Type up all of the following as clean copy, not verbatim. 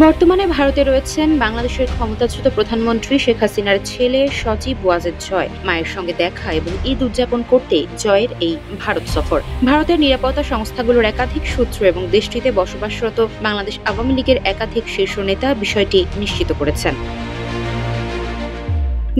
বর্তমানে ভারতে রয়েছেন বাংলাদেশের ক্ষমতাচ্যুত প্রধানমন্ত্রী শেখ হাসিনার ছেলে সজীব ওয়াজেদ জয়। মায়ের সঙ্গে দেখা এবং ঈদ উদযাপন করতে জয়ের এই ভারত সফর। ভারতের নিরাপত্তা সংস্থাগুলোর একাধিক সূত্র এবং দেশটিতে বসবাসরত বাংলাদেশ আওয়ামী লীগের একাধিক শীর্ষ নেতা বিষয়টি নিশ্চিত করেছেন।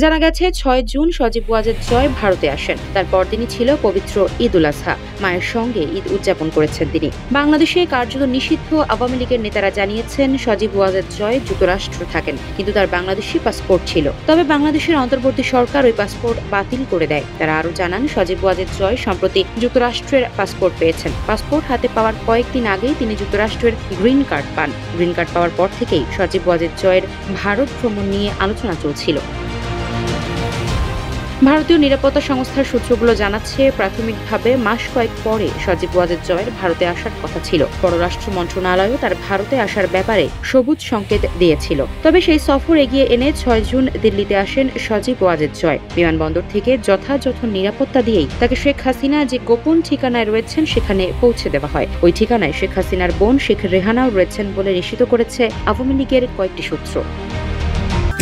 জানা গেছে ৬ জুন সজীব ওয়াজেদ জয় ভারতে আসেন। তার পরদিনই ছিল পবিত্র ঈদ উল আজহা। মায়ের সঙ্গে ঈদ উদযাপন করেছেন তিনি। বাংলাদেশে কার্যত নিষিদ্ধ আওয়ামী লীগের নেতারা জানিয়েছেন সজীব ওয়াজেদ জয় যুক্তরাষ্ট্রে থাকেন, কিন্তু তার বাংলাদেশি পাসপোর্ট ছিল। তবে বাংলাদেশের অন্তর্বর্তী সরকার ওই পাসপোর্ট বাতিল করে দেয়। তারা আরও জানান, সজীব ওয়াজেদ জয় সম্প্রতি যুক্তরাষ্ট্রের পাসপোর্ট পেয়েছেন। পাসপোর্ট হাতে পাওয়ার কয়েকদিন আগেই তিনি যুক্তরাষ্ট্রের গ্রিন কার্ড পান। গ্রিন কার্ড পাওয়ার পর থেকেই সজীব ওয়াজেদ জয়ের ভারত ভ্রমণ নিয়ে আলোচনা চলছিল। ভারতীয় নিরাপত্তা সংস্থার সূত্রগুলো জানাচ্ছে, প্রাথমিকভাবে মাস কয়েক পরে সজীব ওয়াজেদ জয়ের ভারতে আসার কথা ছিল। পররাষ্ট্র মন্ত্রণালয়ও তার ভারতে আসার ব্যাপারে সবুজ সংকেত দিয়েছিল। তবে সেই সফর এগিয়ে এনে ৬ জুন দিল্লিতে আসেন সজীব ওয়াজেদ জয়। বিমানবন্দর থেকে যথাযথ নিরাপত্তা দিয়েই তাকে শেখ হাসিনা যে গোপন ঠিকানায় রয়েছেন সেখানে পৌঁছে দেওয়া হয়। ওই ঠিকানায় শেখ হাসিনার বোন শেখ রেহানাও রয়েছেন বলে নিশ্চিত করেছে আওয়ামী লীগের কয়েকটি সূত্র।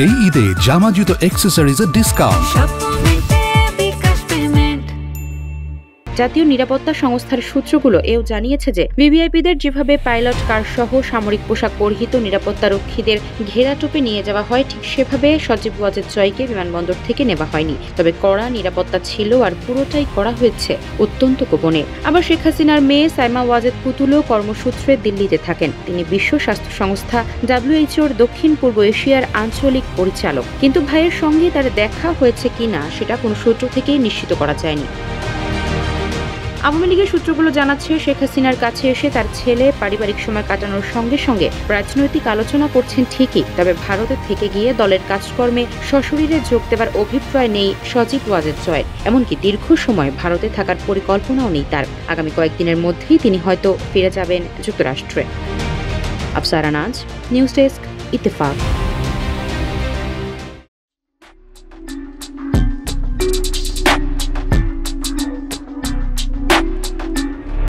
এই ঈদে জামা জুতো অ্যাক্সেসরিজের ডিসকাউন্ট। জাতীয় নিরাপত্তা সংস্থার সূত্রগুলো এও জানিয়েছে যে ভিভিআইপিদের যেভাবে পাইলট কার সহ সামরিক পোশাক পরিহিত নিরাপত্তারক্ষীদের ঘেরাটোপে নিয়ে যাওয়া হয়, ঠিক সেভাবে সজীব ওয়াজেদ জয়কে বিমানবন্দর থেকে নেওয়া হয়নি। তবে কড়া নিরাপত্তা ছিল, আর পুরোটাই করা হয়েছে অত্যন্ত গোপনে। আবার শেখ হাসিনার মেয়ে সাইমা ওয়াজেদ পুতুলও কর্মসূত্রে দিল্লিতে থাকেন। তিনি বিশ্ব স্বাস্থ্য সংস্থা WHO-র দক্ষিণ পূর্ব এশিয়ার আঞ্চলিক পরিচালক। কিন্তু ভাইয়ের সঙ্গে তার দেখা হয়েছে কিনা সেটা কোনো সূত্র থেকেই নিশ্চিত করা যায়নি। আওয়ামী লীগের সূত্রগুলো জানাচ্ছে, শেখ হাসিনার কাছে এসে তার ছেলে পারিবারিক সময় কাটানোর সঙ্গে সঙ্গে রাজনৈতিক আলোচনা করছেন ঠিকই, তবে ভারতে থেকে গিয়ে দলের কাজকর্মে সশরীরে যোগ দেবার অভিপ্রায় নেই সজীব ওয়াজেদ জয়ের। এমনকি দীর্ঘ সময় ভারতে থাকার পরিকল্পনাও নেই তার। আগামী কয়েকদিনের মধ্যেই তিনি হয়তো ফিরে যাবেন যুক্তরাষ্ট্রে। আফসারা নাজ, নিউজ ডেস্ক, ইত্তেফাক।